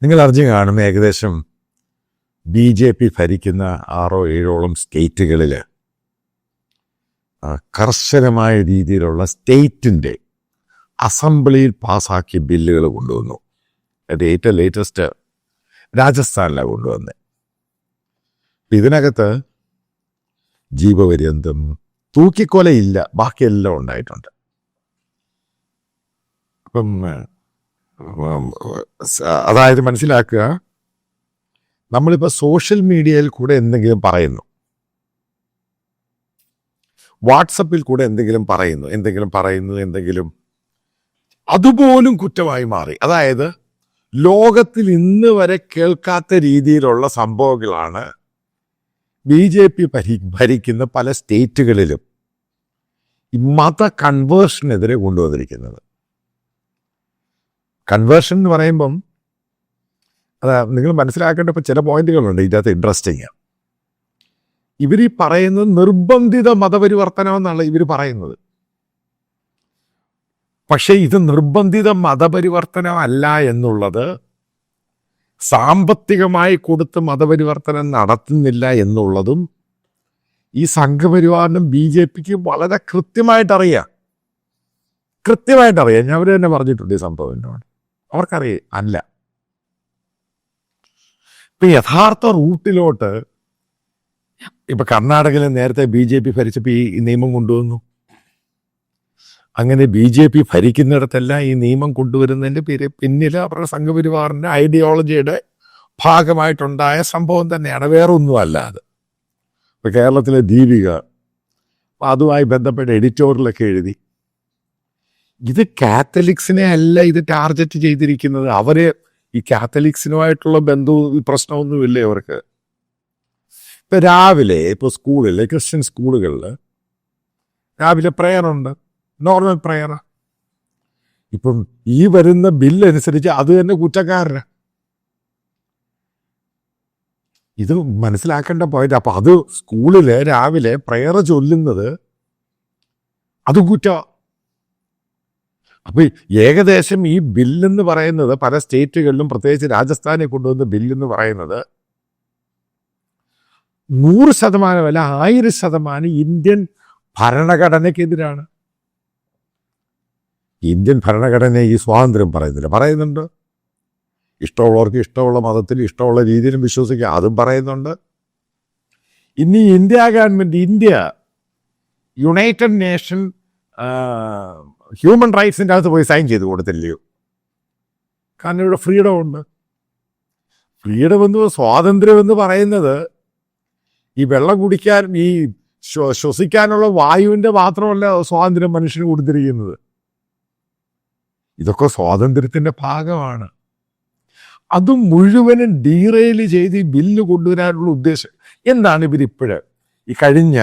നിങ്ങൾ അറിഞ്ഞു കാണും ഏകദേശം BJP ഭരിക്കുന്ന 6-7 സ്റ്റേറ്റുകളിൽ കർശനമായ രീതിയിലുള്ള സ്റ്റേറ്റിൻ്റെ അസംബ്ലിയിൽ പാസ്സാക്കിയ ബില്ലുകൾ കൊണ്ടുവന്നു. അത് ഏറ്റവും ലേറ്റസ്റ്റ് രാജസ്ഥാനിലാണ് കൊണ്ടുവന്നത്. ഇതിനകത്ത് ജീവപര്യന്തം തൂക്കിക്കൊലയില്ല, ബാക്കിയെല്ലാം ഉണ്ടായിട്ടുണ്ട്. അപ്പം അതായത് മനസ്സിലാക്കുക, നമ്മളിപ്പോൾ സോഷ്യൽ മീഡിയയിൽ കൂടെ എന്തെങ്കിലും പറയുന്നു, വാട്സപ്പിൽ കൂടെ എന്തെങ്കിലും പറയുന്നു, അതുപോലും കുറ്റമായി മാറി. അതായത് ലോകത്തിൽ ഇന്ന് വരെ കേൾക്കാത്ത രീതിയിലുള്ള സംഭവങ്ങളാണ് BJP ഭരിക്കുന്ന പല സ്റ്റേറ്റുകളിലും ഈ മത കൺവേർഷനെതിരെ കൊണ്ടുവന്നിരിക്കുന്നത്. കൺവേർഷൻ എന്ന് പറയുമ്പം നിങ്ങൾ മനസ്സിലാക്കേണ്ട ഇപ്പോൾ ചില പോയിന്റുകളുണ്ട് ഇതിനകത്ത് ഇൻട്രസ്റ്റിങ്. ഇവർ ഈ പറയുന്നത് നിർബന്ധിത മതപരിവർത്തനം എന്നാണ് ഇവർ പറയുന്നത്. പക്ഷേ ഇത് നിർബന്ധിത മതപരിവർത്തനമല്ല എന്നുള്ളത്, സാമ്പത്തികമായി കൊടുത്ത് മതപരിവർത്തനം നടത്തുന്നില്ല എന്നുള്ളതും ഈ സംഘപരിവാറിനും BJPക്ക് വളരെ കൃത്യമായിട്ടറിയാം. ഞാൻ അവർ തന്നെ പറഞ്ഞിട്ടുണ്ട് ഈ സംഭവം എന്നോട്. അവർക്കറിയാം അല്ല. ഇപ്പം യഥാർത്ഥ റൂട്ടിലോട്ട് ഇപ്പം കർണാടകയിൽ നേരത്തെ BJP ഭരിച്ചപ്പോൾ ഈ നിയമം കൊണ്ടുവന്നു. അങ്ങനെ BJP ഭരിക്കുന്നിടത്തെല്ലാം ഈ നിയമം കൊണ്ടുവരുന്നതിൻ്റെ പിന്നിൽ അവരുടെ സംഘപരിവാറിൻ്റെ ഐഡിയോളജിയുടെ ഭാഗമായിട്ടുണ്ടായ സംഭവം തന്നെയാണ്, വേറെ ഒന്നും അല്ലാതെ. ഇപ്പം കേരളത്തിലെ ദീപിക അതുമായി ബന്ധപ്പെട്ട എഡിറ്റോറിയലൊക്കെ എഴുതി. ഇത് കാത്തലിക്സിനെ അല്ല ഇത് ടാർഗറ്റ് ചെയ്തിരിക്കുന്നത്. അവരെ ഈ കാത്തലിക്സിനുമായിട്ടുള്ള പ്രശ്നമൊന്നുമില്ലേ അവർക്ക്. ഇപ്പം രാവിലെ സ്കൂളിൽ, ക്രിസ്ത്യൻ സ്കൂളുകളിൽ രാവിലെ പ്രെയറുണ്ട്, നോർമൽ പ്രെയറാ. ഇപ്പം ഈ വരുന്ന ബില്ലനുസരിച്ച് അത് തന്നെ കുറ്റക്കാരനാ. ഇത് മനസ്സിലാക്കേണ്ട പോയിന്റ്. അപ്പം അത് സ്കൂളിൽ രാവിലെ പ്രെയർ ചൊല്ലുന്നത് അത് കുറ്റമാണ്. അപ്പം ഏകദേശം ഈ ബില്ലെന്ന് പറയുന്നത് പല സ്റ്റേറ്റുകളിലും, പ്രത്യേകിച്ച് രാജസ്ഥാനിൽ കൊണ്ടുവന്ന ബില്ലെന്ന് പറയുന്നത് 100% അല്ല 1000% ഇന്ത്യൻ ഭരണഘടനയ്ക്കെതിരാണ്. ഇന്ത്യൻ ഭരണഘടന ഈ സ്വാതന്ത്ര്യം പറയുന്നുണ്ട്. ഇഷ്ടമുള്ളവർക്ക് ഇഷ്ടമുള്ള മതത്തിൽ ഇഷ്ടമുള്ള രീതിയിലും വിശ്വസിക്കുക, അതും പറയുന്നുണ്ട്. ഇനി India government, united nation human റൈറ്റ്സിൻ്റെ അകത്ത് പോയി സൈൻ ചെയ്ത് കൊടുത്തില്ലയോ? കാരണം ഇവിടെ ഫ്രീഡം ഉണ്ട്. ഫ്രീഡം എന്ന്, സ്വാതന്ത്ര്യം എന്ന് പറയുന്നത് ഈ വെള്ളം കുടിക്കാൻ, ഈ ശ്വസിക്കാനുള്ള വായുവിൻ്റെ മാത്രമല്ല സ്വാതന്ത്ര്യം മനുഷ്യന് കൊടുത്തിരിക്കുന്നത്. ഇതൊക്കെ സ്വാതന്ത്ര്യത്തിൻ്റെ ഭാഗമാണ്. അതും മുഴുവനും ഡീറെയിൽ ചെയ്ത് ഈ ബില്ല് കൊണ്ടുവരാനുള്ള ഉദ്ദേശം എന്താണ്? ഇവരിപ്പോഴ് ഈ കഴിഞ്ഞ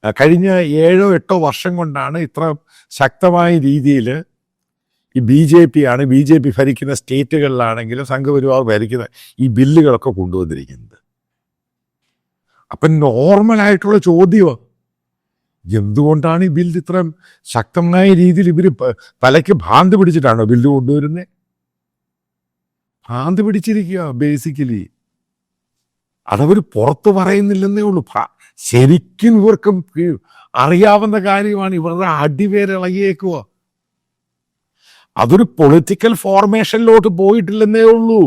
7-8 വർഷം കൊണ്ടാണ് ഇത്ര ശക്തമായ രീതിയിൽ ഈ BJP ഭരിക്കുന്ന സ്റ്റേറ്റുകളിലാണെങ്കിലും സംഘപരിവാർ ഭരിക്കുന്ന ഈ ബില്ലുകളൊക്കെ കൊണ്ടുവന്നിരിക്കുന്നത്. അപ്പം നോർമലായിട്ടുള്ള ചോദ്യം, എന്തുകൊണ്ടാണ് ഈ ബില്ല് ഇത്ര ശക്തമായ രീതിയിൽ ഇവർ തലയ്ക്ക് ഭ്രാന്ത് പിടിച്ചിട്ടാണോ ബില്ല് കൊണ്ടുവരുന്നത്? ഭ്രാന്ത് പിടിച്ചിരിക്കുക ബേസിക്കലി. അതവർ പുറത്ത് പറയുന്നില്ലെന്നേ ഉള്ളൂ. ശരിക്കും ഇവർക്കും അറിയാവുന്ന കാര്യമാണ്. ഇവരുടെ അടിവേരിളകിയേക്കുക. അതൊരു പൊളിറ്റിക്കൽ ഫോർമേഷനിലോട്ട് പോയിട്ടില്ലെന്നേ ഉള്ളൂ.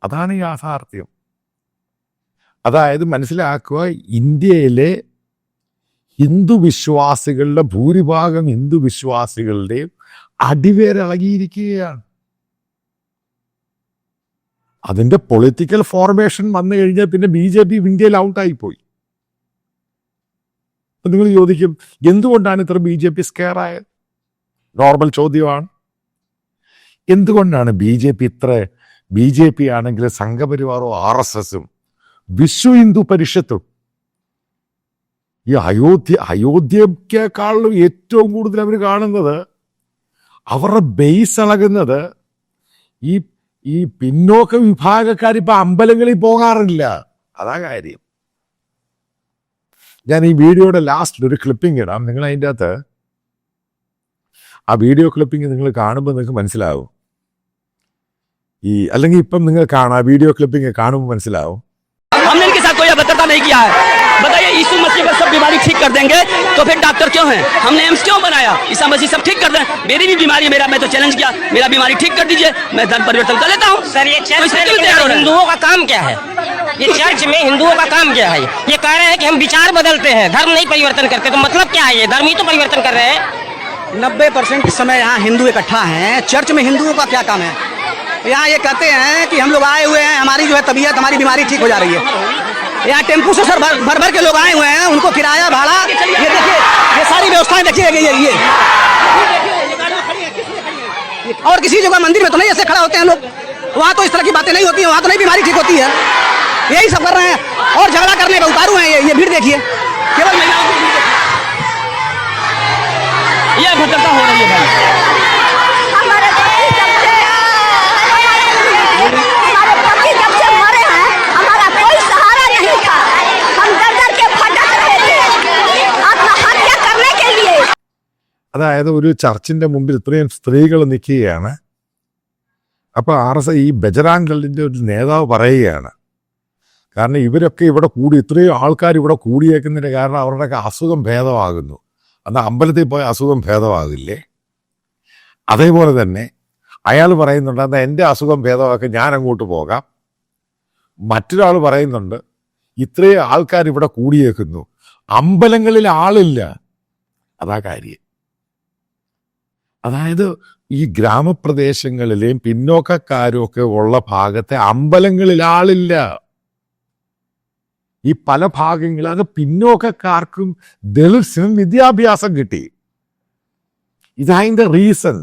അതാണ് യാഥാർത്ഥ്യം. അതായത് മനസ്സിലാക്കുക, ഇന്ത്യയിലെ ഹിന്ദുവിശ്വാസികളുടെ ഭൂരിഭാഗം ഹിന്ദുവിശ്വാസികളുടെയും അടിവേരിളകിയിരിക്കുകയാണ്. അതിൻ്റെ പൊളിറ്റിക്കൽ ഫോർമേഷൻ വന്നു കഴിഞ്ഞാൽ പിന്നെ BJP ഇന്ത്യയിൽ ഔട്ടായിപ്പോയി. അപ്പം നിങ്ങൾ ചോദിക്കും, എന്തുകൊണ്ടാണ് ഇത്ര BJP സ്കെയർ ആയത്? നോർമൽ ചോദ്യമാണ്. എന്തുകൊണ്ടാണ് BJP ആണെങ്കിൽ സംഘപരിവാറോ RSSും വിശ്വ ഹിന്ദു പരിഷത്തും ഈ അയോധ്യക്കാളും ഏറ്റവും കൂടുതൽ അവർ കാണുന്നത്, അവരുടെ ബേസ് ഇളകുന്നത് ഈ പിന്നോക്ക വിഭാഗക്കാരിപ്പോൾ അമ്പലങ്ങളിൽ പോകാറില്ല. അതാ കാര്യം. ഞാൻ ഈ വീഡിയോയുടെ ലാസ്റ്റിൽ ഒരു ക്ലിപ്പിംഗ് ഇടാം. നിങ്ങൾ അതിൻ്റെ അകത്ത് ആ വീഡിയോ ക്ലിപ്പിംഗ് നിങ്ങൾ കാണുമ്പോൾ നിങ്ങൾക്ക് മനസ്സിലാവും. ഈ അല്ലെങ്കിൽ ഇപ്പം നിങ്ങൾ കാണാം വീഡിയോ ക്ലിപ്പിംഗ് കാണുമ്പോൾ മനസ്സിലാവും. हमने इनके साथ कोई अभद्रता नहीं किया है. बताइए यीशु मसीह अगर सब बीमारी ठीक कर देंगे तो फिर डॉक्टर क्यों हैं? हमने एम्स क्यों बनाया? ईसा मसीह सब ठीक कर दें. मेरी भी बीमारी है, मैं तो चैलेंज किया, मेरा बीमारी ठीक कर दीजिए, मैं धर्म परिवर्तन कर लेता हूँ. सर ये चर्च में हिंदुओं का काम क्या है? ये चर्च में हिंदुओं का काम क्या है? ये कह रहे हैं कि हम विचार बदलते हैं, धर्म नहीं परिवर्तन करते. तो मतलब क्या है? ये धर्म ही तो परिवर्तन कर रहे हैं. 90% इस समय यहाँ हिंदू इकट्ठा हैं. चर्च में हिंदुओं का क्या काम है? यहाँ ये कहते हैं कि हम लोग आए हुए हैं, हमारी जो है तबीयत, हमारी बीमारी ठीक हो जा रही है. यहाँ टेम्पू से सर भर भर के लोग आए हुए हैं, उनको किराया भाड़ा, ये देखिए, ये सारी व्यवस्थाएं देखिए गई है. ये और किसी जगह मंदिर में तो नहीं ऐसे खड़ा होते हैं लोग. वहाँ तो इस तरह की बातें नहीं होती हैं, वहाँ तो नहीं बीमारी ठीक होती है. यही सब कर रहे हैं और झगड़ा करने का उतारू हैं. ये भीड़ देखिए, केवल महिलाओं की भीड़ देखिए. ये अभद्रता हो रही है भाई. हमारे पति जब से मरे हैं, हमारा कोई सहारा नहीं था. हम दर के भटक रहे थे आत्महत्या करने के लिए. അതായത് ഒരു ചർച്ചിന്റെ മുമ്പിൽ ഇത്രയും സ്ത്രീകൾ നിൽക്കുകയാണ്. അപ്പോൾ ഈ ബജറാങ് ദളിന്റെ ഒരു നേതാവ് പറയുകയാണ്, കാരണം ഇവരൊക്കെ ഇവിടെ കൂടി, ഇത്രയും ആൾക്കാർ ഇവിടെ കൂടിയേക്കുന്നതിന് കാരണം അവരുടെയൊക്കെ അസുഖം ഭേദമാകുന്നു. എന്നാൽ അമ്പലത്തിൽ പോയ അസുഖം ഭേദമാകില്ലേ? അതേപോലെ തന്നെ അയാൾ പറയുന്നുണ്ട്, എന്നാൽ എൻ്റെ അസുഖം ഭേദമാക്കി ഞാൻ അങ്ങോട്ട് പോകാം. മറ്റൊരാൾ പറയുന്നുണ്ട്, ഇത്രയും ആൾക്കാർ ഇവിടെ കൂടിയേക്കുന്നു, അമ്പലങ്ങളിൽ ആളില്ല. അതാ കാര്യം. അതായത് ഈ ഗ്രാമപ്രദേശങ്ങളിലെയും പിന്നോക്കക്കാരും ഒക്കെ ഉള്ള ഭാഗത്തെ അമ്പലങ്ങളിൽ ആളില്ല. ഈ പല ഭാഗങ്ങളിൽ അത് പിന്നോക്കക്കാർക്കും ദളിത്സിനും വിദ്യാഭ്യാസം കിട്ടി. ഇതതിൻ്റെ റീസൺ.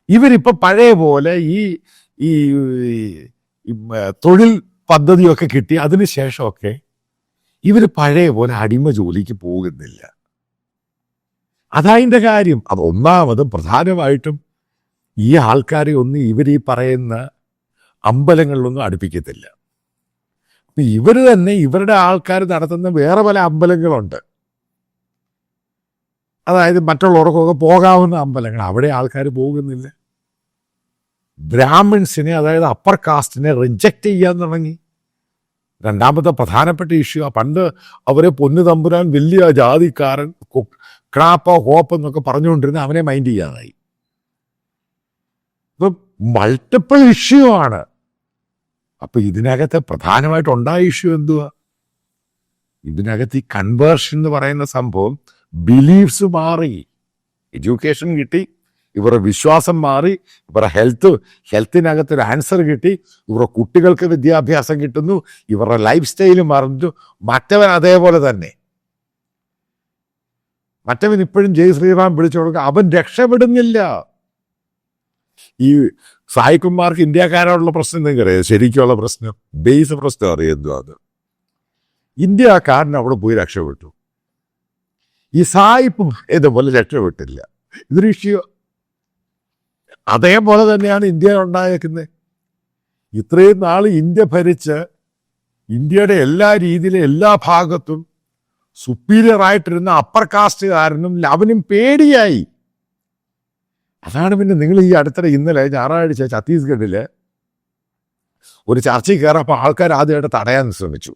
ഇവരിപ്പോ പഴയ പോലെ ഈ ഈ തൊഴിൽ പദ്ധതിയൊക്കെ കിട്ടി. അതിനുശേഷമൊക്കെ ഇവർ പഴയ പോലെ അടിമ ജോലിക്ക് പോകുന്നില്ല. അതതിൻ്റെ കാര്യം. അത് ഒന്നാമതും പ്രധാനമായിട്ടും ഈ ആൾക്കാരെ ഒന്നും ഇവർ ഈ പറയുന്ന അമ്പലങ്ങളിലൊന്നും അടുപ്പിക്കത്തില്ല. ഇവർ തന്നെ ഇവരുടെ ആൾക്കാർ നടത്തുന്ന വേറെ പല അമ്പലങ്ങളുണ്ട്. അതായത് മറ്റുള്ളവർക്കൊക്കെ പോകാവുന്ന അമ്പലങ്ങൾ, അവിടെ ആൾക്കാർ പോകുന്നില്ല. ബ്രാഹ്മിൺസിനെ, അതായത് അപ്പർ കാസ്റ്റിനെ റിജക്റ്റ് ചെയ്യാൻ തുടങ്ങി. രണ്ടാമത്തെ പ്രധാനപ്പെട്ട ഇഷ്യൂ, പണ്ട് അവരെ പൊന്നു തമ്പുരാൻ വലിയ ജാതിക്കാരൻ, ക്രാപ്പോ ഹോപ്പ് എന്നൊക്കെ പറഞ്ഞുകൊണ്ടിരുന്ന അവനെ മൈൻഡ് ചെയ്യാതായി. ഇപ്പം മൾട്ടിപ്പിൾ ഇഷ്യൂ ആണ്. അപ്പൊ ഇതിനകത്ത് പ്രധാനമായിട്ടുണ്ടായ ഇഷ്യൂ എന്തുവാ? ഇതിനകത്ത് ഈ കൺവേർഷൻ എന്ന് പറയുന്ന സംഭവം, ബിലീഫ്സ് മാറി, എഡ്യൂക്കേഷൻ കിട്ടി, ഇവരുടെ വിശ്വാസം മാറി, ഇവരുടെ ഹെൽത്തിനകത്തൊരു ആൻസർ കിട്ടി, ഇവരുടെ കുട്ടികൾക്ക് വിദ്യാഭ്യാസം കിട്ടുന്നു, ഇവരുടെ ലൈഫ് സ്റ്റൈല് മാറുന്നു. മറ്റവൻ അതേപോലെ തന്നെ. മറ്റവൻ ഇപ്പോഴും ജയ് ശ്രീറാം വിളിച്ചു കൊടുക്കുക, അവൻ രക്ഷപ്പെടുന്നില്ല. ഈ സായികുമാർക്ക് ഇന്ത്യക്കാരോടുള്ള പ്രശ്നം നിങ്ങൾക്കറിയാം. ശരിക്കുള്ള പ്രശ്നം, ബേസ് പ്രശ്നം അറിയുന്നു. അത് ഇന്ത്യക്കാരൻ അവിടെ പോയി രക്ഷപ്പെട്ടു. ഈ സായിപ്പും ഇതുപോലെ രക്ഷപ്പെട്ടില്ല. ഇതൊരു ഇഷ്യൂ. അതേപോലെ തന്നെയാണ് ഇന്ത്യ ഉണ്ടായേക്കുന്നത്. ഇത്രയും നാൾ ഇന്ത്യ ഭരിച്ച് ഇന്ത്യയുടെ എല്ലാ രീതിയിലും എല്ലാ ഭാഗത്തും സുപ്പീരിയർ ആയിട്ടിരുന്ന അപ്പർ കാസ്റ്റുകാരനും അവനും പേടിയായി. അതാണ് പിന്നെ നിങ്ങൾ ഈ അടുത്തിടെ ഇന്നലെ ഞായറാഴ്ച ഛത്തീസ്ഗഡിൽ ഒരു ചർച്ചയിൽ കയറപ്പോൾ ആൾക്കാർ ആദ്യമായിട്ട് തടയാൻ ശ്രമിച്ചു.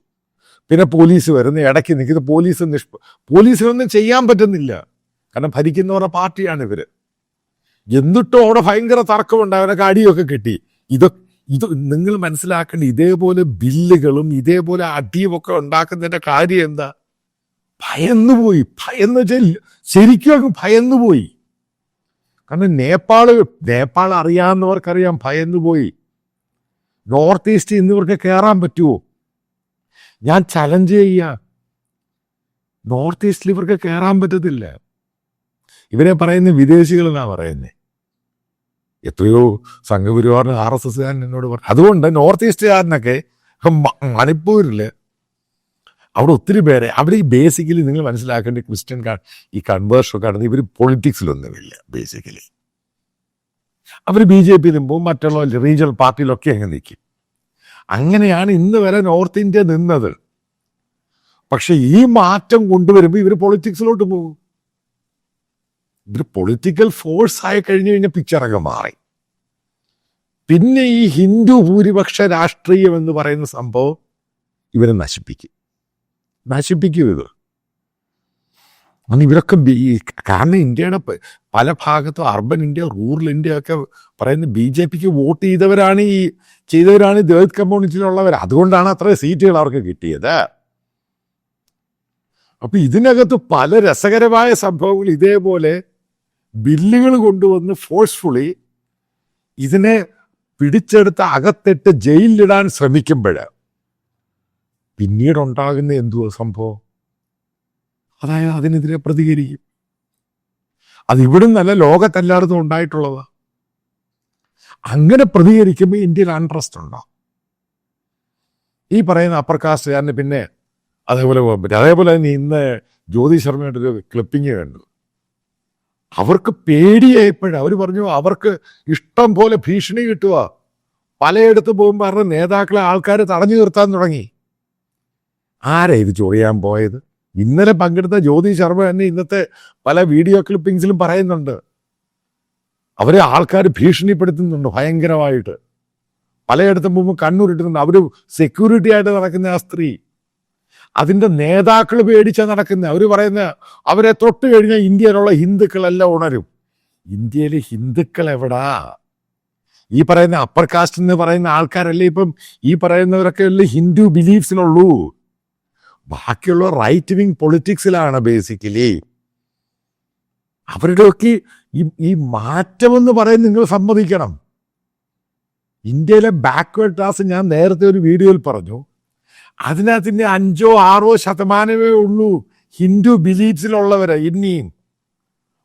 പിന്നെ പോലീസ് വരുന്ന ഇടയ്ക്ക് നിൽക്കുന്ന പോലീസിനൊന്നും ചെയ്യാൻ പറ്റുന്നില്ല. കാരണം ഭരിക്കുന്നവരുടെ പാർട്ടിയാണ് ഇവർ. എന്നിട്ടും അവിടെ ഭയങ്കര തർക്കമുണ്ട്, അവരൊക്കെ അടിയൊക്കെ കിട്ടി. ഇത് നിങ്ങൾ മനസ്സിലാക്കേണ്ട, ഇതേപോലെ ബില്ലുകളും ഇതേപോലെ അടിയുമൊക്കെ ഉണ്ടാക്കുന്നതിൻ്റെ കാര്യം എന്താ? ഭയന്നുപോയി. ഭയന്ന് വെച്ചാൽ ശരിക്കും അങ്ങ് ഭയന്നുപോയി. കാരണം നേപ്പാൾ അറിയാവുന്നവർക്കറിയാം, ഭയന്നുപോയി. നോർത്ത് ഈസ്റ്റ് ഇന്നിവർക്ക് കയറാൻ പറ്റുമോ? ഞാൻ ചലഞ്ച് ചെയ്യുക, നോർത്ത് ഈസ്റ്റിൽ ഇവർക്ക് കയറാൻ പറ്റത്തില്ല. ഇവരെ പറയുന്ന വിദേശികളെന്നാണ് പറയുന്നത്. എത്രയോ സംഘപരിവാറിന് RSS എന്നോട് പറഞ്ഞു. അതുകൊണ്ട് നോർത്ത് ഈസ്റ്റുകാരനൊക്കെ മണിപ്പൂരിൽ അവിടെ ഒത്തിരി പേരെ, അവർ ഈ ബേസിക്കലി നിങ്ങൾ മനസ്സിലാക്കേണ്ട ക്രിസ്ത്യൻ ഈ കൺവേർഷനൊക്കെ നടന്ന് ഇവർ പൊളിറ്റിക്സിലൊന്നുമില്ല. ബേസിക്കലി അവർ BJPയിലും പോകും, മറ്റുള്ള റീജിയണൽ പാർട്ടിയിലൊക്കെ അങ്ങ് നിൽക്കും. അങ്ങനെയാണ് ഇന്ന് വരെ നോർത്ത് ഇന്ത്യ നിന്നത്. പക്ഷെ ഈ മാറ്റം കൊണ്ടുവരുമ്പോൾ ഇവർ പൊളിറ്റിക്സിലോട്ട് പോകും. ഇവർ പൊളിറ്റിക്കൽ ഫോഴ്സ് ആയി കഴിഞ്ഞു കഴിഞ്ഞാൽ പിക്ചറൊക്കെ മാറി. പിന്നെ ഈ ഹിന്ദു ഭൂരിപക്ഷ രാഷ്ട്രീയം എന്ന് പറയുന്ന സംഭവം ഇവരെ നശിപ്പിക്കും ഇത്. അന്ന് ഇവരൊക്കെ കാരണം ഇന്ത്യയുടെ പല ഭാഗത്തും അർബൻ ഇന്ത്യ, റൂറൽ ഇന്ത്യ ഒക്കെ പറയുന്ന BJPക്ക് വോട്ട് ചെയ്തവരാണ് ദളിത് കമ്മ്യൂണിറ്റിയിലുള്ളവർ. അതുകൊണ്ടാണ് അത്ര സീറ്റുകൾ അവർക്ക് കിട്ടിയത്. അപ്പൊ ഇതിനകത്ത് പല രസകരമായ സംഭവങ്ങൾ ഇതേപോലെ ബില്ലുകൾ കൊണ്ടുവന്ന് ഫോഴ്സ്ഫുള്ളി ഇതിനെ പിടിച്ചെടുത്ത് അകത്തിട്ട് ജയിലിലിടാൻ ശ്രമിക്കുമ്പോൾ പിന്നീടുണ്ടാകുന്ന എന്തുവാ സംഭവം? അതായത് അതിനെതിരെ പ്രതികരിക്കും. അതിവിടെ നല്ല ലോകത്തെല്ലായിടത്തും ഉണ്ടായിട്ടുള്ളതാ. അങ്ങനെ പ്രതികരിക്കുമ്പോൾ ഇന്ത്യയിൽ അൺട്രസ്റ്റ് ഉണ്ടാവും. ഈ പറയുന്ന അപ്പർ കാസ്റ്റുകാരന് പിന്നെ അതേപോലെ പോകാൻ പറ്റും. അതേപോലെ തന്നെ ഇന്ന് ജ്യോതി ശർമ്മയുടെ ഒരു ക്ലിപ്പിങ് കണ്ടു. അവർക്ക് പേടിയായപ്പോഴും അവർ പറഞ്ഞു അവർക്ക് ഇഷ്ടം പോലെ ഭീഷണി കിട്ടുക. പലയിടത്ത് പോകുമ്പോൾ അവരുടെ നേതാക്കളെ ആൾക്കാർ തടഞ്ഞു നിർത്താൻ തുടങ്ങി. ആരാ ഇത് ചൊറിയാൻ പോയത്? ഇന്നലെ പങ്കെടുത്ത ജ്യോതി ശർമ്മ തന്നെ ഇന്നത്തെ പല വീഡിയോ ക്ലിപ്പിങ്സിലും പറയുന്നുണ്ട്. അവരെ ആൾക്കാർ ഭീഷണിപ്പെടുത്തുന്നുണ്ട് ഭയങ്കരമായിട്ട്. പലയിടത്തും പോകുമ്പോൾ കണ്ണൂരിട്ടുന്നുണ്ട്. അവർ സെക്യൂരിറ്റി ആയിട്ട് നടക്കുന്ന ആ സ്ത്രീ, അതിൻ്റെ നേതാക്കൾ പേടിച്ചാ നടക്കുന്നത്. അവർ പറയുന്ന അവരെ തൊട്ട് കഴിഞ്ഞാൽ ഇന്ത്യയിലുള്ള ഹിന്ദുക്കളെല്ലാം ഉണരും. ഇന്ത്യയിൽ ഹിന്ദുക്കൾ എവിടാ? ഈ പറയുന്ന അപ്പർ കാസ്റ്റ് എന്ന് പറയുന്ന ആൾക്കാരല്ലേ ഇപ്പം ഈ പറയുന്നവരൊക്കെ അല്ലേ ഹിന്ദു ബിലീഫ്സിലുള്ളൂ. ബാക്കിയുള്ള റൈറ്റ് വിങ് പൊളിറ്റിക്സിലാണ് ബേസിക്കലി. അവരുടെയൊക്കെ ഈ മാറ്റമെന്ന് പറയുന്നത് നിങ്ങൾ സമ്മതിക്കണം. ഇന്ത്യയിലെ ബാക്ക്വേർഡ് ക്ലാസ് ഞാൻ നേരത്തെ ഒരു വീഡിയോയിൽ പറഞ്ഞു, അതിനകത്തിൻ്റെ 5-6% ഉള്ളൂ ഹിന്ദു ബിലീഫ്സിലുള്ളവരെ. ഇനിയും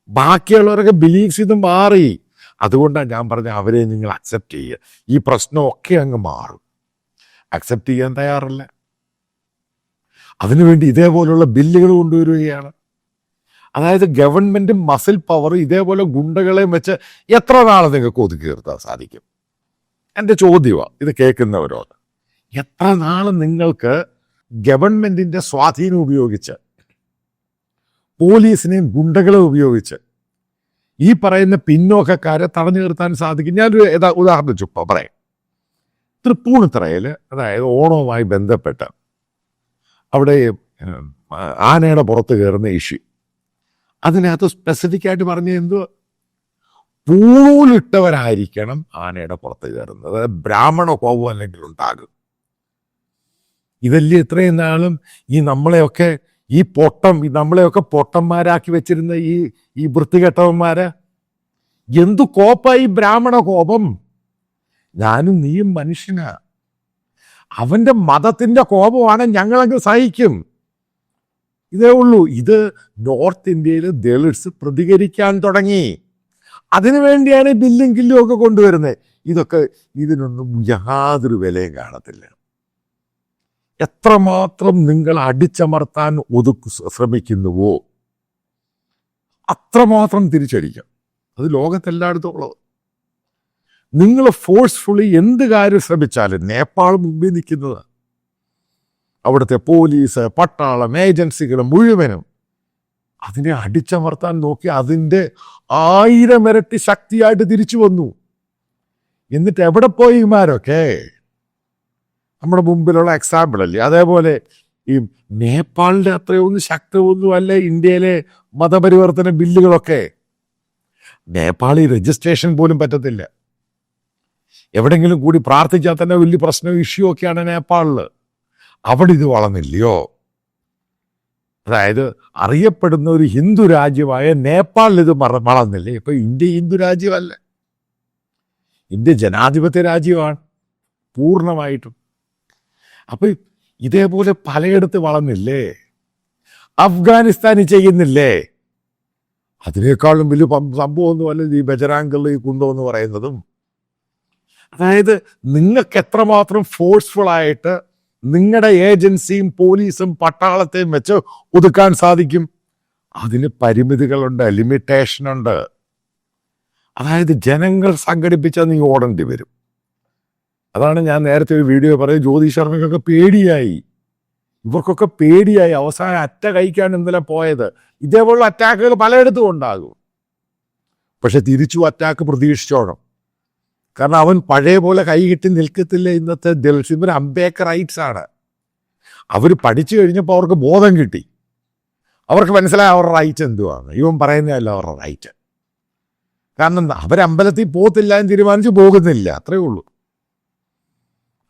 ബാക്കിയുള്ളവരൊക്കെ ബിലീഫ്സ് ഇത് മാറി. അതുകൊണ്ടാണ് ഞാൻ പറഞ്ഞ അവരെ നിങ്ങൾ അക്സെപ്റ്റ് ചെയ്യുക. ഈ പ്രശ്നമൊക്കെ അങ്ങ് മാറും. അക്സെപ്റ്റ് ചെയ്യാൻ തയ്യാറല്ല. അതിനുവേണ്ടി ഇതേപോലുള്ള ബില്ലുകൾ കൊണ്ടുവരികയാണ്. അതായത് ഗവൺമെന്റ് മസിൽ പവർ ഇതേപോലെ ഗുണ്ടകളെ വെച്ച് എത്ര നാൾ നിങ്ങൾക്ക് ഒതുക്കി നിർത്താൻ സാധിക്കും? എൻ്റെ ചോദ്യമാണ് ഇത് കേൾക്കുന്നവരോട്. എത്ര നാൾ നിങ്ങൾക്ക് ഗവൺമെന്റിന്റെ സ്വാധീനം ഉപയോഗിച്ച് പോലീസിനെയും ഗുണ്ടകളെ ഉപയോഗിച്ച് ഈ പറയുന്ന പിന്നോക്കക്കാരെ തടഞ്ഞു നിർത്താൻ സാധിക്കും? ഞാനൊരു ഉദാഹരണം ചുപ്പ പറയാം. തൃപ്പൂണിത്തറയിൽ അതായത് ഓണവുമായി ബന്ധപ്പെട്ട് അവിടെ ആനയുടെ പുറത്ത് കയറുന്ന ഇഷ്യൂ, അതിനകത്ത് സ്പെസിഫിക് ആയിട്ട് പറഞ്ഞ എന്തോ പൂളിട്ടവരായിരിക്കണം ആനയുടെ പുറത്ത് കയറുന്നത്. അതായത് ബ്രാഹ്മണ കോപം അല്ലെങ്കിൽ ഉണ്ടാകും. ഇതല്ലേ ഇത്രയും നാളും നമ്മളെയൊക്കെ പൊട്ടന്മാരാക്കി വെച്ചിരുന്ന ഈ വൃത്തികെട്ടവന്മാര്. എന്തു കോപ്പായി ബ്രാഹ്മണ കോപം? ഞാനും നീയും മനുഷ്യനാ. അവന്റെ മതത്തിന്റെ കോപമാണ് ഞങ്ങളങ്ങ് സഹിക്കും. ഇതേ ഉള്ളൂ. ഇത് നോർത്ത് ഇന്ത്യയിൽ ദളിറ്റ്സ് പ്രതികരിക്കാൻ തുടങ്ങി. അതിനുവേണ്ടിയാണ് ബില്ലും കില്ലും ഒക്കെ കൊണ്ടുവരുന്നത്. ഇതിനൊന്നും യാതൊരു വിലയും കാണത്തില്ല. എത്രമാത്രം നിങ്ങൾ അടിച്ചമർത്താൻ ശ്രമിക്കുന്നുവോ അത്രമാത്രം തിരിച്ചടിക്കാം. അത് ലോകത്തെല്ലായിടത്തും ഉള്ളത്. നിങ്ങൾ ഫോഴ്സ്ഫുള്ളി എന്ത് കാര്യം ശ്രമിച്ചാലും, നേപ്പാൾ മുമ്പിൽ നിൽക്കുന്നത്, അവിടുത്തെ പോലീസ്, പട്ടാളം, ഏജൻസികൾ മുഴുവനും അതിനെ അടിച്ചമർത്താൻ നോക്കി അതിൻ്റെ 1000 ഇരട്ടി ശക്തിയായിട്ട് തിരിച്ചു വന്നു. എന്നിട്ട് എവിടെ പോയി ഇമാരൊക്കെ? നമ്മുടെ മുമ്പിലുള്ള എക്സാമ്പിൾ അല്ലേ. അതേപോലെ ഈ നേപ്പാളിൻ്റെ അത്രയൊന്നും ശക്തമൊന്നും അല്ല ഇന്ത്യയിലെ മതപരിവർത്തന ബില്ലുകളൊക്കെ. നേപ്പാളിൽ രജിസ്ട്രേഷൻ പോലും പറ്റത്തില്ല. എവിടെങ്കിലും കൂടി പ്രാർത്ഥിച്ചാൽ തന്നെ വലിയ പ്രശ്നവും ഇഷ്യൂ ഒക്കെയാണ് നേപ്പാളിൽ. അവിടെ ഇത് വളർന്നില്ലയോ? അതായത് അറിയപ്പെടുന്ന ഒരു ഹിന്ദു രാജ്യമായ നേപ്പാളിൽ ഇത് വളർന്നില്ലേ? ഇപ്പൊ ഇന്ത്യ ഹിന്ദു രാജ്യമല്ല, ഇന്ത്യ ജനാധിപത്യ രാജ്യമാണ് പൂർണ്ണമായിട്ടും. അപ്പൊ ഇതേപോലെ പലയിടത്ത് വളർന്നില്ലേ? അഫ്ഗാനിസ്ഥാനിൽ ചെയ്യുന്നില്ലേ? അതിനേക്കാളും വലിയ സംഭവമൊന്നുമല്ല ഈ ബജറാങ്കൽ ഈ കുണ്ടോ എന്ന് പറയുന്നതും. അതായത് നിങ്ങൾക്ക് എത്രമാത്രം ഫോഴ്സ്ഫുള്ളായിട്ട് നിങ്ങളുടെ ഏജൻസിയും പോലീസും പട്ടാളത്തെയും വെച്ച് ഒതുക്കാൻ സാധിക്കും? അതിന് പരിമിതികളുണ്ട്, ലിമിറ്റേഷനുണ്ട്. അതായത് ജനങ്ങൾ സംഘടിപ്പിച്ചാൽ നീ ഓടേണ്ടി വരും. അതാണ് ഞാൻ നേരത്തെ ഒരു വീഡിയോ പറയും, ജ്യോതി ശർമ്മയ്ക്കൊക്കെ പേടിയായി, ഇവർക്കൊക്കെ പേടിയായി. അവസാനം അറ്റ കഴിക്കാണ് ഇന്നലെ പോയത്. ഇതേപോലുള്ള അറ്റാക്കുകൾ പലയിടത്തും ഉണ്ടാകും. പക്ഷെ തിരിച്ചു അറ്റാക്ക് പ്രതീക്ഷിച്ചോണം. കാരണം അവൻ പഴയ പോലെ കൈ കെട്ടി നിൽക്കത്തില്ല ഇന്നത്തെ ദളിറ്റ്സ്. ഇവർ അംബേദ്കർ റൈറ്റ്സ് ആണ്. അവർ പഠിച്ചു കഴിഞ്ഞപ്പോൾ അവർക്ക് ബോധം കിട്ടി, അവർക്ക് മനസ്സിലായ അവരുടെ റൈറ്റ് എന്തുവാണ്. ഇവൻ പറയുന്നതല്ല അവരുടെ റൈറ്റ്. കാരണം അവരമ്പലത്തിൽ പോകത്തില്ല എന്ന് തീരുമാനിച്ച് പോകുന്നില്ല, അത്രേ ഉള്ളൂ.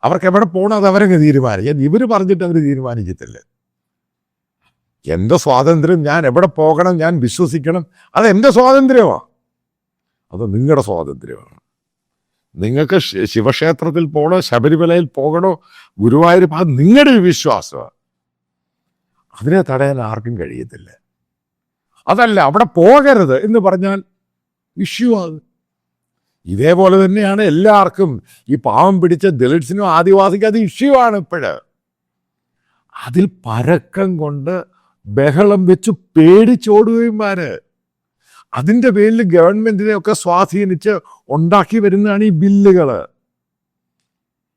അവർക്ക് എവിടെ പോകണം അത് അവരങ്ങ് തീരുമാനിക്കാം. ഇവർ പറഞ്ഞിട്ട് അവർ തീരുമാനിക്കത്തില്ല. എൻ്റെ സ്വാതന്ത്ര്യം, ഞാൻ എവിടെ പോകണം, ഞാൻ വിശ്വസിക്കണം, അത് എൻ്റെ സ്വാതന്ത്ര്യമാണ്, അത് നിങ്ങളുടെ സ്വാതന്ത്ര്യമാണ്. നിങ്ങൾക്ക് ശിവക്ഷേത്രത്തിൽ പോകണോ, ശബരിമലയിൽ പോകണോ, ഗുരുവായൂർ, അത് നിങ്ങളുടെ വിശ്വാസമാണ്. അതിനെ തടയാൻ ആർക്കും കഴിയത്തില്ല. അതല്ല അവിടെ പോകരുത് എന്ന് പറഞ്ഞാൽ ഇഷ്യൂ ആകും. ഇതേപോലെ തന്നെയാണ് എല്ലാവർക്കും. ഈ പാവം പിടിച്ച ദളിറ്റ്സിനും ആദിവാസിക്കും അത് ഇഷ്യൂ ആണ് ഇപ്പോഴ്. അതിൽ പരക്കം കൊണ്ട് ബഹളം വെച്ച് പേടിച്ചോടുകയുമാര്. അതിൻ്റെ പേരിൽ ഗവൺമെന്റിനെ ഒക്കെ സ്വാധീനിച്ച് ഉണ്ടാക്കി വരുന്നതാണ് ഈ ബില്ലുകൾ.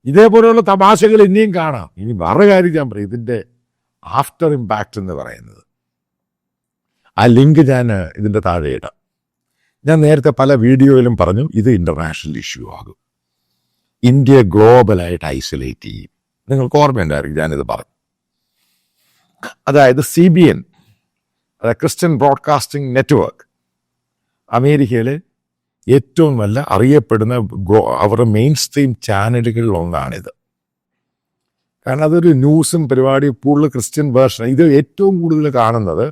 ഇതേപോലെയുള്ള തമാശകൾ ഇനിയും കാണാം. ഇനി വേറെ കാര്യം ഞാൻ പറയും, ഇതിൻ്റെ ആഫ്റ്റർ ഇമ്പാക്റ്റ് എന്ന് പറയുന്നത്. ആ ലിങ്ക് ഞാൻ ഇതിൻ്റെ താഴെ ഇടാം. ഞാൻ നേരത്തെ പല വീഡിയോയിലും പറഞ്ഞു, ഇത് ഇന്റർനാഷണൽ ഇഷ്യൂ ആകും. ഇന്ത്യ ഗ്ലോബലായിട്ട് ഐസൊലേറ്റ് ചെയ്യും. നിങ്ങൾക്ക് ഓർമ്മയുണ്ടായിരിക്കും ഞാനിത് പറഞ്ഞു. അതായത് CBN, അതായത് ക്രിസ്ത്യൻ ബ്രോഡ്കാസ്റ്റിംഗ് നെറ്റ്വർക്ക്, അമേരിക്കയിലെ ഏറ്റവും നല്ല അറിയപ്പെടുന്ന അവരുടെ മെയിൻ സ്ട്രീം ചാനലുകളിൽ ഒന്നാണിത്. കാരണം അതൊരു ന്യൂസും പരിപാടി കൂടുതൽ ക്രിസ്ത്യൻ വേർഷൻ. ഇത് ഏറ്റവും കൂടുതൽ കാണുന്നത്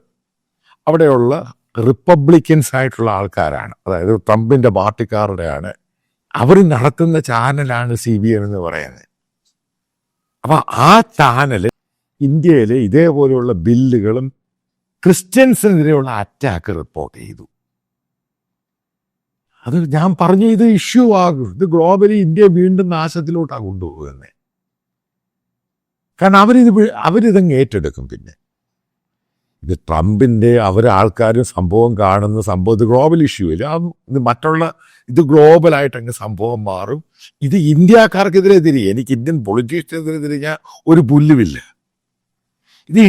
അവിടെയുള്ള റിപ്പബ്ലിക്കൻസ് ആയിട്ടുള്ള ആൾക്കാരാണ്, അതായത് ട്രംപിൻ്റെ പാർട്ടിക്കാരുടെയാണ്. അവർ നടത്തുന്ന ചാനലാണ് CBN എന്ന് പറയുന്നത്. അപ്പം ആ ചാനൽ ഇന്ത്യയിൽ ഇതേപോലെയുള്ള ബില്ലുകളും ക്രിസ്ത്യൻസിനെതിരെയുള്ള അറ്റാക്ക് റിപ്പോർട്ട് ചെയ്തു. അത് ഞാൻ പറഞ്ഞു, ഇത് ഇഷ്യൂ ആകും. ഇത് ഗ്ലോബലി ഇന്ത്യ വീണ്ടും നാശത്തിലോട്ടാണ് കൊണ്ടുപോകുന്നത്. കാരണം അവരിതങ്ങ് ഏറ്റെടുക്കും. പിന്നെ ഇത് ട്രംപിൻ്റെ ആൾക്കാരും സംഭവം കാണുന്ന സംഭവം ഇത് ഗ്ലോബൽ ഇഷ്യൂ ഇല്ല. ഇത് മറ്റുള്ള ഇത് ഗ്ലോബലായിട്ട് അങ്ങ് സംഭവം മാറും. ഇത് ഇന്ത്യക്കാർക്കെതിരെ എനിക്ക് ഇന്ത്യൻ പൊളിറ്റീഷ്യനെതിരെ തിരിഞ്ഞാൽ ഒരു പുല്ലുമില്ല. ഇത്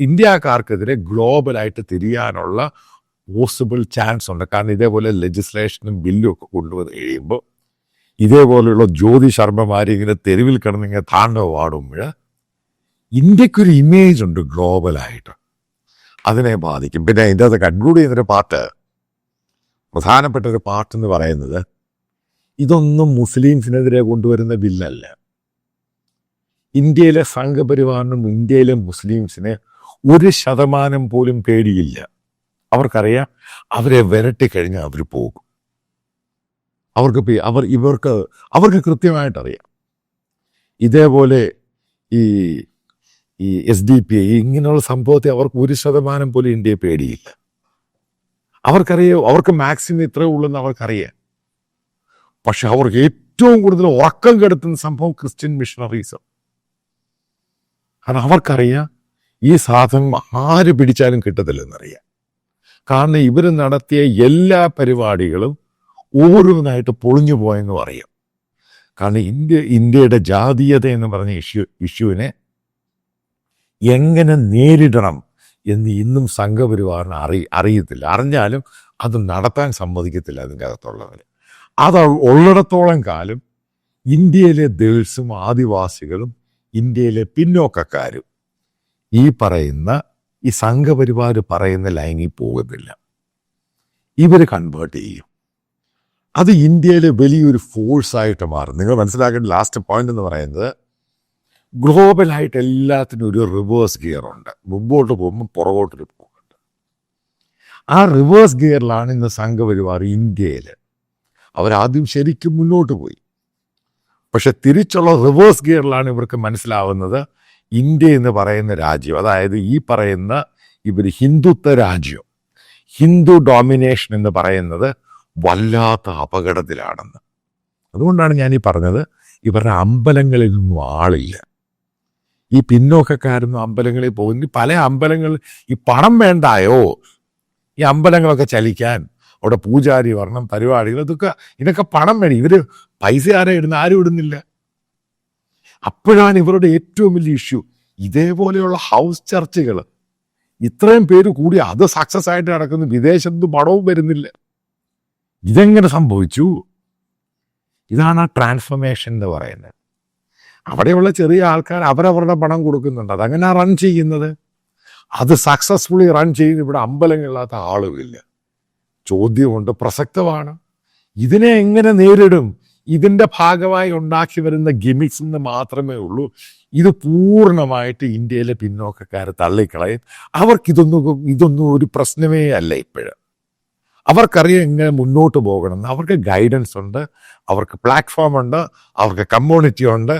ഇന്ത്യക്കാർക്കെതിരെ ഗ്ലോബലായിട്ട് തിരിയാനുള്ള പോസിബിൾ ചാൻസ് ഉണ്ട്. കാരണം ഇതേപോലെ ലെജിസ്ലേഷനും ബില്ലും ഒക്കെ കൊണ്ടുവന്ന് കഴിയുമ്പോൾ ഇതേപോലെയുള്ള ജ്യോതി ശർമ്മമാർ ഇങ്ങനെ തെരുവിൽ കിടന്നിങ്ങനെ താണ്ഡവമാടുമ്പോൾ ഇന്ത്യക്കൊരു ഇമേജ് ഉണ്ട് ഗ്ലോബലായിട്ട്, അതിനെ ബാധിക്കും. പിന്നെ അതിൻ്റെ അത് കൺക്ലൂഡ് ചെയ്യുന്നൊരു പ്രധാനപ്പെട്ട ഒരു പാർട്ട് എന്ന് പറയുന്നത്, ഇതൊന്നും മുസ്ലിംസിനെതിരെ കൊണ്ടുവരുന്ന ബില്ലല്ല. ഇന്ത്യയിലെ സംഘപരിവാറിനും ഇന്ത്യയിലെ മുസ്ലിംസിനെ 1% പോലും പേടിയില്ല. അവർക്കറിയാം അവരെ വിരട്ടിക്കഴിഞ്ഞാൽ അവർ പോകും. അവർക്ക് കൃത്യമായിട്ടറിയാം. ഇതേപോലെ ഈ SDP ഇങ്ങനെയുള്ള സംഭവത്തെ അവർക്ക് 1% പോലും ഇന്ത്യയെ പേടിയില്ല. അവർക്കറിയാം, അവർക്ക് മാക്സിമം ഇത്രേ ഉള്ളെന്ന് അവർക്കറിയാം. പക്ഷെ അവർക്ക് ഏറ്റവും കൂടുതൽ ഉറക്കം കെടുത്തുന്ന സംഭവം ക്രിസ്ത്യൻ മിഷണറീസ്. കാരണം അവർക്കറിയാം ഈ സാധനം ആര് പിടിച്ചാലും കിട്ടത്തില്ലെന്നറിയാം. കാരണം ഇവർ നടത്തിയ എല്ലാ പരിപാടികളും ഓരോന്നായിട്ട് പൊളിഞ്ഞു പോയെന്നും അറിയാം. കാരണം ഇന്ത്യയുടെ ജാതീയത എന്ന് പറഞ്ഞ ഇഷ്യൂവിനെ എങ്ങനെ നേരിടണം എന്ന് ഇന്നും സംഘപരിവാറിന് അറിയത്തില്ല. അറിഞ്ഞാലും അത് നടത്താൻ സമ്മതിക്കത്തില്ല അതിൻ്റെ അകത്തുള്ളവർ. അത് ഉള്ളിടത്തോളം കാലം ഇന്ത്യയിലെ ദളിറ്റ്സും ആദിവാസികളും ഇന്ത്യയിലെ പിന്നോക്കക്കാരും ഈ സംഘപരിവാർ പറയുന്ന ലൈനിൽ പോകുന്നില്ല. ഇവർ കൺവേർട്ട് ചെയ്യും. അത് ഇന്ത്യയിലെ വലിയൊരു ഫോഴ്സായിട്ട് മാറും. നിങ്ങൾ മനസ്സിലാക്കേണ്ട ലാസ്റ്റ് പോയിന്റ് എന്ന് പറയുന്നത്, ഗ്ലോബലായിട്ട് എല്ലാത്തിനും ഒരു റിവേഴ്സ് ഗിയർ ഉണ്ട്. മുമ്പോട്ട് പോകുമ്പോൾ പുറകോട്ടൊരു പോകുന്നുണ്ട്. ആ റിവേഴ്സ് ഗിയറിലാണ് ഇന്ന് സംഘപരിവാർ ഇന്ത്യയിൽ. അവരാദ്യം ശരിക്കും മുന്നോട്ട് പോയി. പക്ഷെ തിരിച്ചുള്ള റിവേഴ്സ് ഗിയറിലാണ് ഇവർക്ക് മനസ്സിലാവുന്നത് ഇന്ത്യ എന്ന് പറയുന്ന രാജ്യം, അതായത് ഈ പറയുന്ന ഹിന്ദുത്വ രാജ്യം, ഹിന്ദു ഡോമിനേഷൻ എന്ന് പറയുന്നത് വല്ലാത്ത അപകടത്തിലാണെന്ന്. അതുകൊണ്ടാണ് ഞാൻ പറഞ്ഞത്, ഇവരുടെ അമ്പലങ്ങളിൽ നിന്നും ആളില്ല. ഈ പിന്നോക്കക്കാരൊന്നും അമ്പലങ്ങളിൽ പോകുന്ന പല അമ്പലങ്ങൾ ഈ പണം വേണ്ടായോ ഈ അമ്പലങ്ങളൊക്കെ ചലിക്കാൻ? അവിടെ പൂജാരി വരണം, പരിപാടികൾ, ഇതൊക്കെ പണം വേണം. ഇവർ പൈസ ആരും ഇടുന്നില്ല. അപ്പോഴാണ് ഇവരുടെ ഏറ്റവും വലിയ ഇഷ്യൂ. ഇതേപോലെയുള്ള ഹൗസ് ചർച്ചുകൾ ഇത്രയും പേര് കൂടി അത് സക്സസ് ആയിട്ട് നടക്കുന്നു, വിദേശത്ത് പണവും വരുന്നില്ല. ഇതെങ്ങനെ സംഭവിച്ചു? ഇതാണ് ആ ട്രാൻസ്ഫോർമേഷൻ എന്ന് പറയുന്നത്. അവിടെയുള്ള ചെറിയ ആൾക്കാർ അവരവരുടെ പണം കൊടുക്കുന്നുണ്ട്. അതങ്ങനെ റൺ ചെയ്യുന്നത്. അത് സക്സസ്ഫുള്ളി റൺ ചെയ്യുന്ന ഇവിടെ അമ്പലങ്ങളില്ലാത്ത ആളുമില്ല. ചോദ്യമുണ്ട്, പ്രസക്തമാണ്. ഇതിനെ എങ്ങനെ നേരിടും? ഇതിൻ്റെ ഭാഗമായി ഉണ്ടാക്കി വരുന്ന ഗിമിക്സ് എന്ന് മാത്രമേ ഉള്ളൂ. ഇത് പൂർണ്ണമായിട്ട് ഇന്ത്യയിലെ പിന്നോക്കക്കാരെ തള്ളിക്കളയും. ഇതൊന്നും ഒരു പ്രശ്നമേ അല്ല ഇപ്പോഴും. അവർക്കറിയാം എങ്ങനെ മുന്നോട്ട് പോകണമെന്ന്. അവർക്ക് ഗൈഡൻസ് ഉണ്ട്, അവർക്ക് പ്ലാറ്റ്ഫോം ഉണ്ട്, അവർക്ക് കമ്മ്യൂണിറ്റി ഉണ്ട്.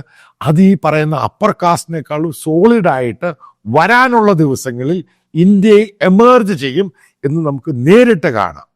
അത് ഈ പറയുന്ന അപ്പർ കാസ്റ്റിനേക്കാളും സോളിഡായിട്ട് വരാനുള്ള ദിവസങ്ങളിൽ ഇന്ത്യയെ എമേർജ് ചെയ്യും എന്ന് നമുക്ക് നേരിട്ട് കാണാം.